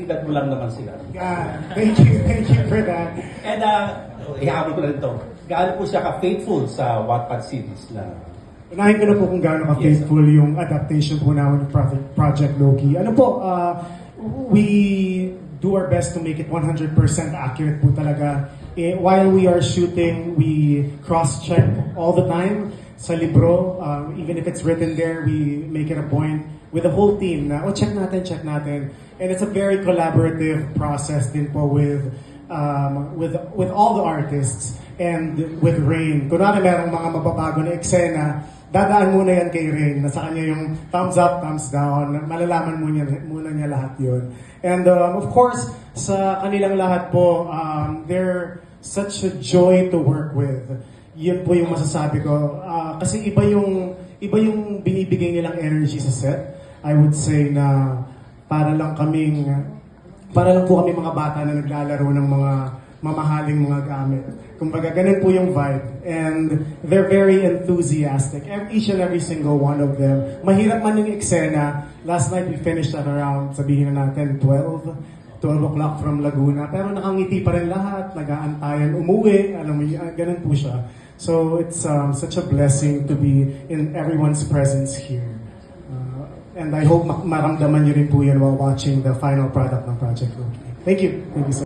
Sikat mo lang naman sila. Thank you for that. And ihabol ko na rin ito. Gaano po siya ka-faithful sa Wattpad series na... Unahin ko na po kung gaano ka-faithful yung adaptation po namin ng Project Loki. Ano po, we do our best to make it 100% accurate po talaga. While we are shooting, we cross-check all the time sa libro. Even if it's written there, we make it a point with the whole team na, check natin. And it's a very collaborative process din po with all the artists and with Rain. Kunwari merong mga mababago na eksena, dadaan muna yan kay Rain, na sa kanya yung thumbs up, thumbs down, malalaman muna niya lahat yun. And of course, sa kanilang lahat po, they're such a joy to work with. Yun po yung masasabi ko. Kasi iba yung binibigay nilang energy sa set. I would say na para lang po kami mga bata na naglalaro ng mga mamahaling mga gamit. Kumbaga, ganun po yung vibe. And they're very enthusiastic. Each and every single one of them. Mahirap man yung eksena. Last night we finished at around, sabihin na natin, 12 o'clock from Laguna. Pero nakangiti pa rin lahat, nag-aantayan, umuwi, ganun po siya. So it's such a blessing to be in everyone's presence here. And I hope maramdaman niyo rin po yan while watching the final product ng Project Loki. Thank you. Thank you so much.